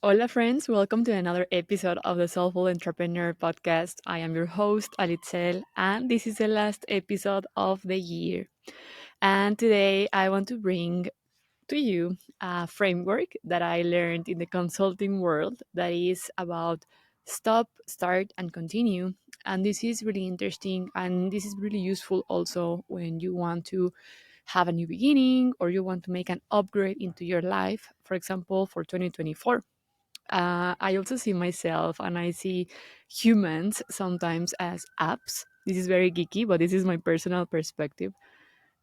Hola, friends. Welcome to another episode of the Soulful Entrepreneur podcast. I am your host, Alitzel, and this is the last episode of the year. And today I want to bring to you a framework that I learned in the consulting world that is about stop, start, and continue. And this is really interesting and this is really useful also when you want to have a new beginning or you want to make an upgrade into your life, for example, for 2024. I also see myself and I see humans sometimes as apps. This is very geeky, but this is my personal perspective.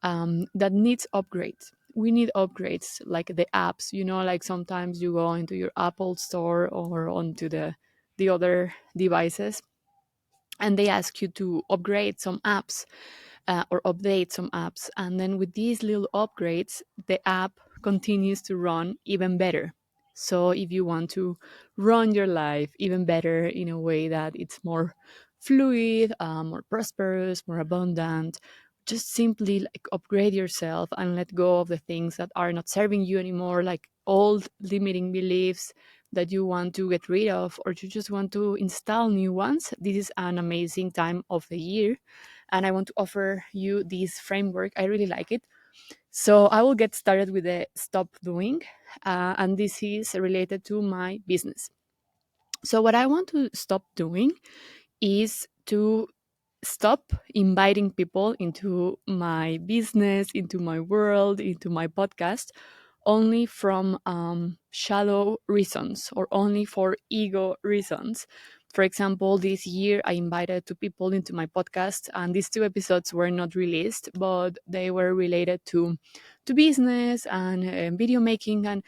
That needs upgrades. We need upgrades like the apps. Like sometimes you go into your Apple store or onto the other devices, and they ask you to upgrade some apps or update some apps. And then with these little upgrades, the app continues to run even better. So if you want to run your life even better in a way that it's more fluid, more prosperous, more abundant, just simply like upgrade yourself and let go of the things that are not serving you anymore, like old limiting beliefs that you want to get rid of, or you just want to install new ones. This is an amazing time of the year and I want to offer you this framework. I really like it. So I will get started with the stop doing, and this is related to my business. So, what I want to stop doing is to stop inviting people into my business, into my world, into my podcast only from shallow reasons or only for ego reasons. For example, this year I invited two people into my podcast, and these two episodes were not released, but they were related to business and video making and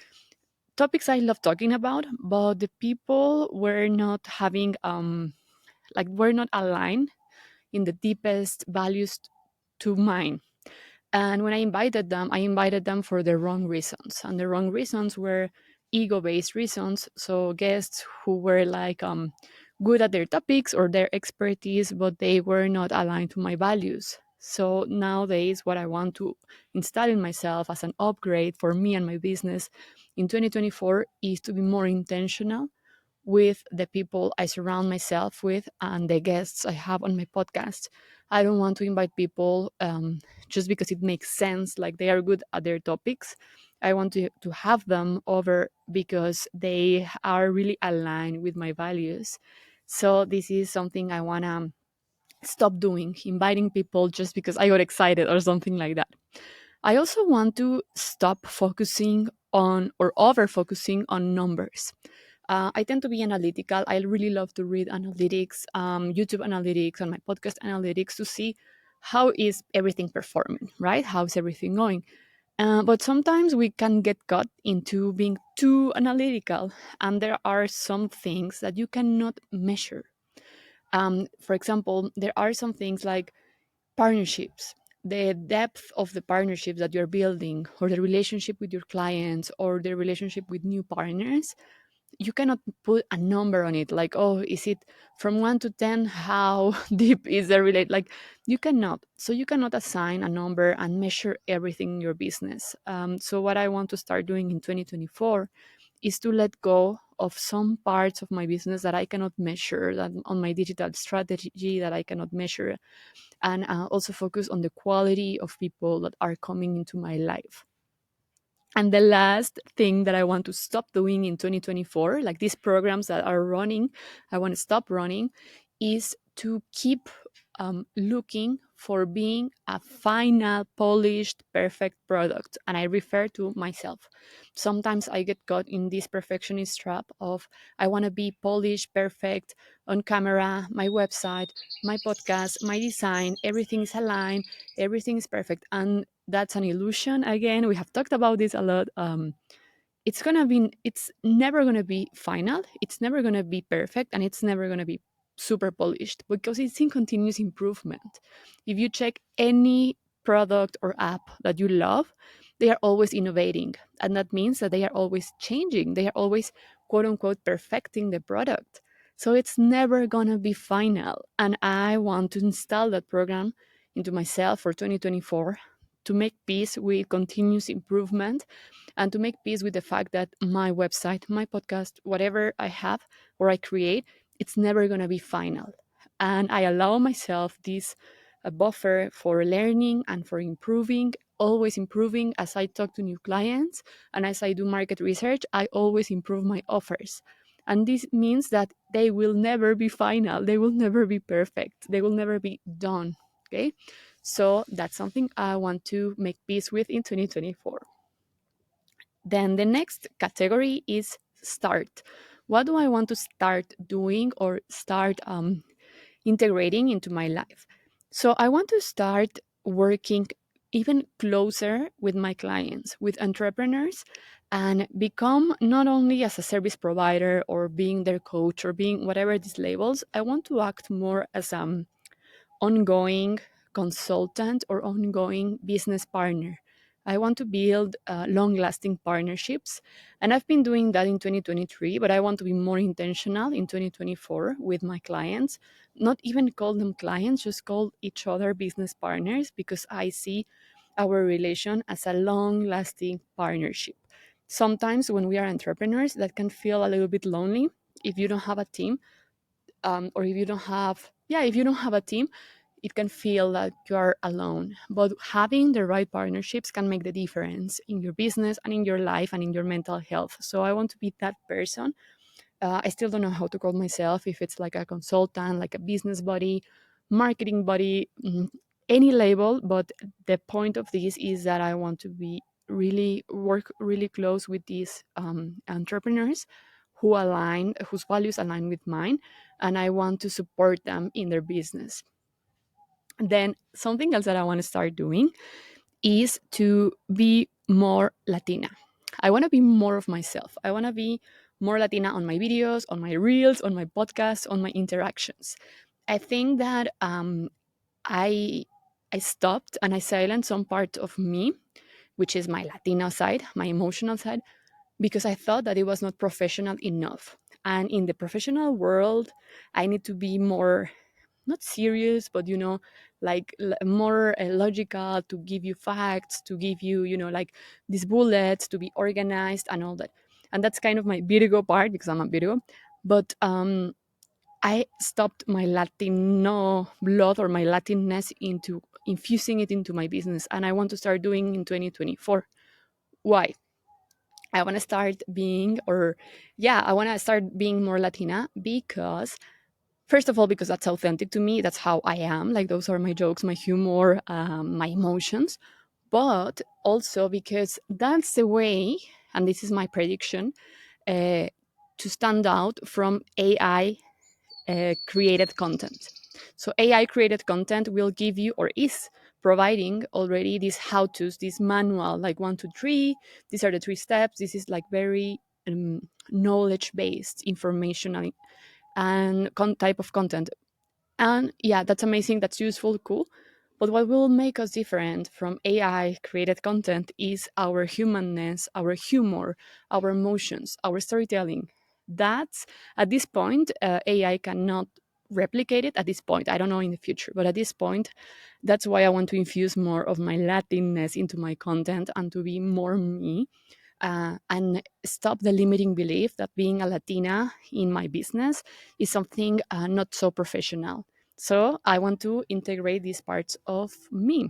topics I love talking about. But the people were not having were not aligned in the deepest values to mine. And when I invited them for the wrong reasons. And the wrong reasons were ego based reasons. So guests who were good at their topics or their expertise, but they were not aligned to my values. So nowadays, what I want to install in myself as an upgrade for me and my business in 2024 is to be more intentional with the people I surround myself with and the guests I have on my podcast. I don't want to invite people just because it makes sense, like they are good at their topics. I want to have them over because they are really aligned with my values. So, this is something I want to stop doing, inviting people just because I got excited or something like that. I also want to stop focusing on or over focusing on numbers. I tend to be analytical. I really love to read analytics, YouTube analytics, and my podcast analytics to see how is everything performing, right? How's everything going? But sometimes we can get caught into being too analytical, and there are some things that you cannot measure. For example, there are some things like partnerships, the depth of the partnership that you're building, or the relationship with your clients, or the relationship with new partners. You cannot put a number on it, like, oh, is it from 1 to 10, how deep is the relate, like, you cannot. So you cannot assign a number and measure everything in your business. So what I want to start doing in 2024 is to let go of some parts of my business that I cannot measure, that on my digital strategy that I cannot measure, and also focus on the quality of people that are coming into my life. And the last thing that I want to stop doing in 2024, like these programs that are running, I want to stop running, is to keep looking for being a final, polished, perfect product. And I refer to myself. Sometimes I get caught in this perfectionist trap of I want to be polished, perfect on camera, my website, my podcast, my design, everything is aligned, everything is perfect. And that's an illusion. Again, we have talked about this a lot. It's never gonna be final, it's never gonna be perfect, and it's never gonna be super polished because it's in continuous improvement. If you check any product or app that you love, they are always innovating, and that means that they are always changing, they are always quote unquote perfecting the product. So it's never gonna be final, and I want to install that program into myself for 2024 to make peace with continuous improvement, and to make peace with the fact that my website, my podcast, whatever I have or I create, it's never going to be final. And I allow myself this buffer for learning and for improving, always improving. As I talk to new clients and as I do market research, I always improve my offers. And this means that they will never be final, they will never be perfect, they will never be done. Okay. So that's something I want to make peace with in 2024. Then the next category is start. What do I want to start doing or start integrating into my life? So I want to start working even closer with my clients, with entrepreneurs, and become not only as a service provider or being their coach or being whatever these labels. I want to act more as ongoing consultant or ongoing business partner. I want to build long lasting partnerships. And I've been doing that in 2023, but I want to be more intentional in 2024 with my clients. Not even call them clients, just call each other business partners, because I see our relation as a long lasting partnership. Sometimes when we are entrepreneurs, that can feel a little bit lonely if you don't have a team, or if you don't have, yeah, if you don't have a team, it can feel like you are alone. But having the right partnerships can make the difference in your business and in your life and in your mental health. So I want to be that person. I still don't know how to call myself, if it's like a consultant, like a business buddy, marketing buddy, any label. But the point of this is that I want to be really work really close with these entrepreneurs whose values align with mine, and I want to support them in their business. Then something else that I want to start doing is to be more Latina. I want to be more of myself. I want to be more Latina on my videos, on my reels, on my podcasts, on my interactions. I think that I I stopped and I silenced some part of me, which is my Latina side, my emotional side, because I thought that it was not professional enough. And in the professional world, I need to be more, not serious, but like more logical, to give you facts, to give you, like these bullets, to be organized and all that. And that's kind of my Virgo part, because I'm a Virgo. But I stopped my Latino blood or my Latinness into infusing it into my business. And I want to start doing in 2024. Why? I want to start being, or yeah, I want to start being more Latina because, first of all, because that's authentic to me. That's how I am. Like, those are my jokes, my humor, my emotions. But also because that's the way, and this is my prediction, uh, to stand out from AI created content. So AI created content will give you, or is providing already, these how to's, this manual, like 1, 2, 3. These are the 3 steps. This is like very knowledge based, informational, and type of content. And yeah, that's amazing. That's useful, cool. But what will make us different from AI created content is our humanness, our humor, our emotions, our storytelling. That's, at this point, AI cannot replicate it at this point. I don't know in the future, but at this point, that's why I want to infuse more of my Latinness into my content and to be more me, and stop the limiting belief that being a Latina in my business is something not so professional. So I want to integrate these parts of me.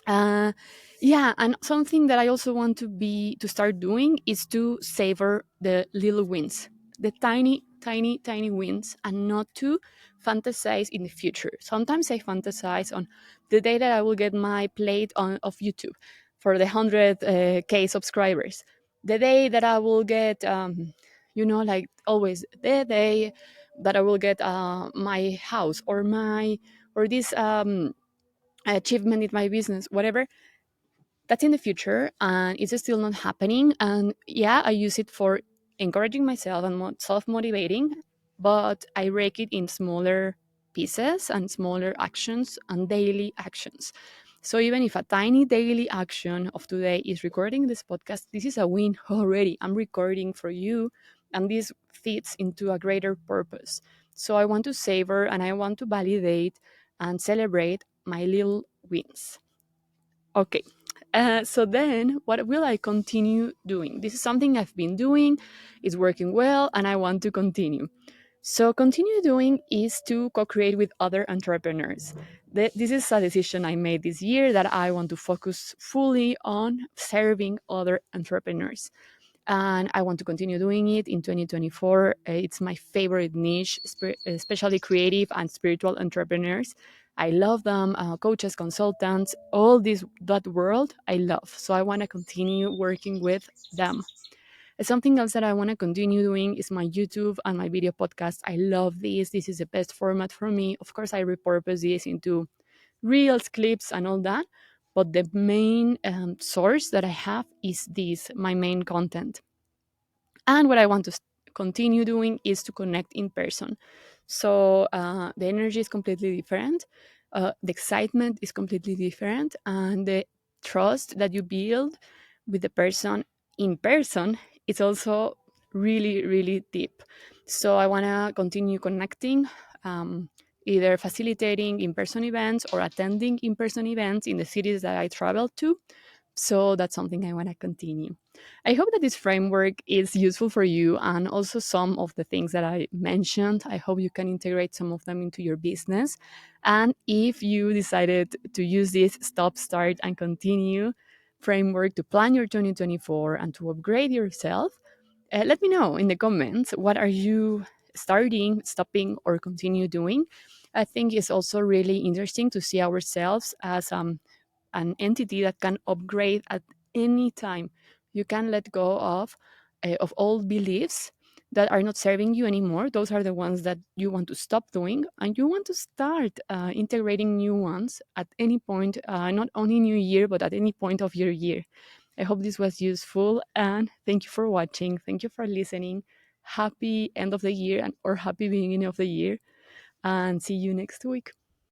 Uh, yeah, and something that I also want to start doing is to savor the little wins, the tiny, tiny, tiny wins, and not to fantasize in the future. Sometimes I fantasize on the day that I will get my plate of YouTube for the 100K subscribers, the day that I will get, like always, the day that I will get my house, or this achievement in my business, whatever. That's in the future and it's still not happening. And yeah, I use it for encouraging myself and self motivating, but I break it in smaller pieces and smaller actions and daily actions. So even if a tiny daily action of today is recording this podcast, this is a win already. I'm recording for you, and this fits into a greater purpose. So I want to savor and I want to validate and celebrate my little wins. Okay. So then, what will I continue doing? This is something I've been doing, it's working well, and I want to continue. So, continue doing is to co create with other entrepreneurs. This is a decision I made this year that I want to focus fully on serving other entrepreneurs. And I want to continue doing it in 2024. It's my favorite niche, especially creative and spiritual entrepreneurs. I love them, coaches, consultants, all this that world I love. So I want to continue working with them. Something else that I want to continue doing is my YouTube and my video podcast. I love this. This is the best format for me. Of course, I repurpose this into reels, clips, and all that. But the main source that I have is this, my main content. And what I want to continue doing is to connect in person. So the energy is completely different, the excitement is completely different, and the trust that you build with the person in person is also really, really deep. So I want to continue connecting. Either facilitating in person events or attending in person events in the cities that I travel to. So that's something I want to continue. I hope that this framework is useful for you and also some of the things that I mentioned. I hope you can integrate some of them into your business. And if you decided to use this stop, start, and continue framework to plan your 2024 and to upgrade yourself, let me know in the comments what are you starting, stopping, or continue doing. I think it's also really interesting to see ourselves as an entity that can upgrade at any time. You can let go of old beliefs that are not serving you anymore. Those are the ones that you want to stop doing, and you want to start integrating new ones at any point, not only new year, but at any point of your year. I hope this was useful, and thank you for watching. Thank you for listening. Happy end of the year or happy beginning of the year, and see you next week.